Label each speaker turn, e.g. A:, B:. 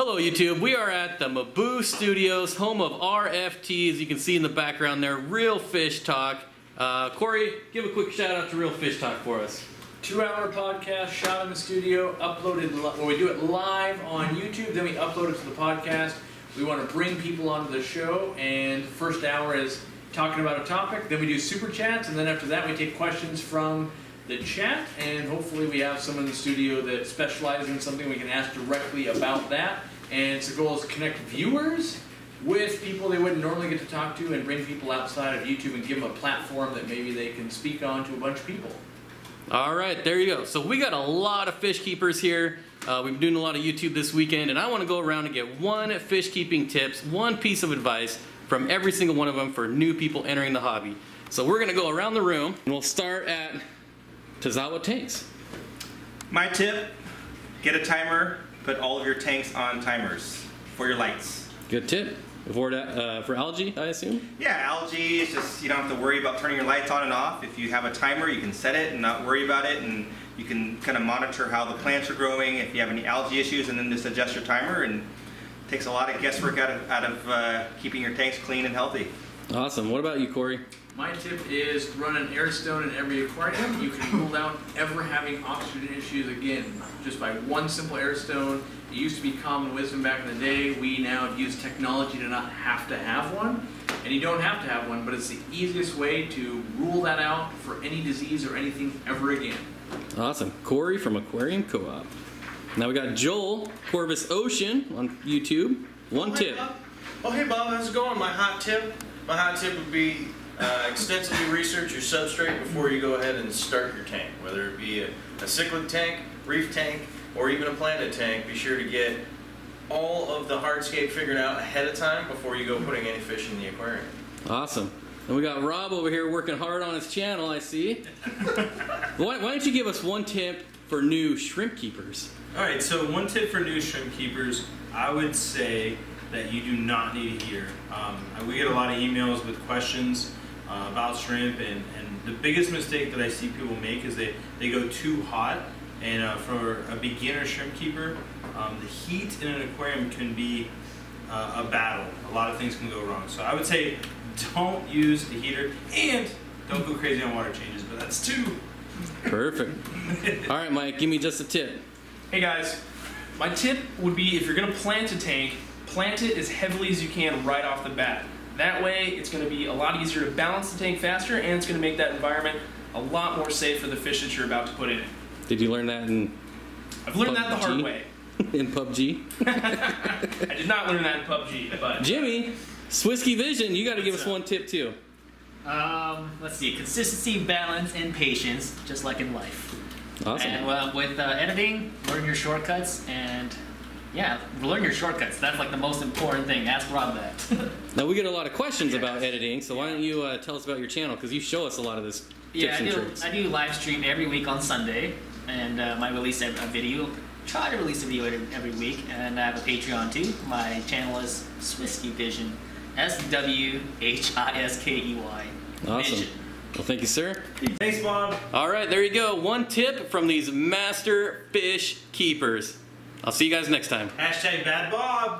A: Hello YouTube, we are at the Maboo Studios, home of RFT, as you can see in the background there, Real Fish Talk. Corey, give a quick shout out to Real Fish Talk for us.
B: 2-hour podcast, shot in the studio, uploaded, where we do it live on YouTube, then we upload it to the podcast. We want to bring people onto the show, and first hour is talking about a topic, then we do super chats, and then after that we take questions from the chat, and hopefully we have someone in the studio that specializes in something we can ask directly about that. And the goal is to connect viewers with people they wouldn't normally get to talk to and bring people outside of YouTube and give them a platform that maybe they can speak on to a bunch of people.
A: All right, there you go. So we got a lot of fish keepers here. We've been doing a lot of YouTube this weekend, and I want to go around and get one fish keeping tips, one piece of advice from every single one of them for new people entering the hobby. So we're going to go around the room, and we'll start at Tazawa Tanks.
C: My tip, get a timer, put all of your tanks on timers for your lights.
A: Good tip. For algae, I assume?
C: Yeah, algae, it's just, you don't have to worry about turning your lights on and off. If you have a timer, you can set it and not worry about it, and you can kind of monitor how the plants are growing, if you have any algae issues, and then just adjust your timer, and it takes a lot of guesswork out of keeping your tanks clean and healthy.
A: Awesome. What about you, Corey?
B: My tip is run an airstone in every aquarium. You can rule out ever having oxygen issues again just by one simple airstone. It used to be common wisdom back in the day. We now have used technology to not have to have one. And you don't have to have one, but it's the easiest way to rule that out for any disease or anything ever again. Awesome.
A: Corey from Aquarium Co-op. Now we got Joel, Corvus Ocean on YouTube. One tip.
D: Hey Bob, how's it going? My hot tip would be extensively research your substrate before you go ahead and start your tank. Whether it be a cichlid tank, reef tank, or even a planted tank, be sure to get all of the hardscape figured out ahead of time before you go putting any fish in the aquarium.
A: Awesome. And we got Rob over here working hard on his channel, I see. Why don't you give us one tip for new shrimp keepers?
E: Alright, so one tip for new shrimp keepers, I would say that you do not need a heater. We get a lot of emails with questions about shrimp, and the biggest mistake that I see people make is they go too hot. And for a beginner shrimp keeper, the heat in an aquarium can be a battle. A lot of things can go wrong. So I would say don't use a heater, and don't go crazy on water changes, but that's two.
A: Perfect. All right, Mike, give me just a tip.
F: Hey guys, my tip would be if you're going to plant a tank, plant it as heavily as you can right off the bat. That way it's going to be a lot easier to balance the tank faster, and it's going to make that environment a lot more safe for the fish that you're about to put in it.
A: Did you learn that in
F: I've learned
A: PUBG?
F: that the hard way.
A: In PUBG?
F: I did not learn that in PUBG, but...
A: Jimmy, Swisky Vision, you got to give us one tip too.
G: Let's see, consistency, balance, and patience, just like in life.
A: Awesome.
G: And with editing, learn your shortcuts, and yeah, learn your shortcuts. That's like the most important thing. Ask Rob that.
A: Now we get a lot of questions about editing, so why don't you tell us about your channel, because you show us a lot of this tips and tricks.
G: I do live stream every week on Sunday, and I release a video. Try to release a video every week, and I have a Patreon too. My channel is Swisky Vision, SWHISKEY.
A: Awesome.
G: Vision.
A: Well, thank you, sir.
D: Thanks, Bob.
A: All right, there you go. One tip from these master fish keepers. I'll see you guys next time.
D: #BadBob.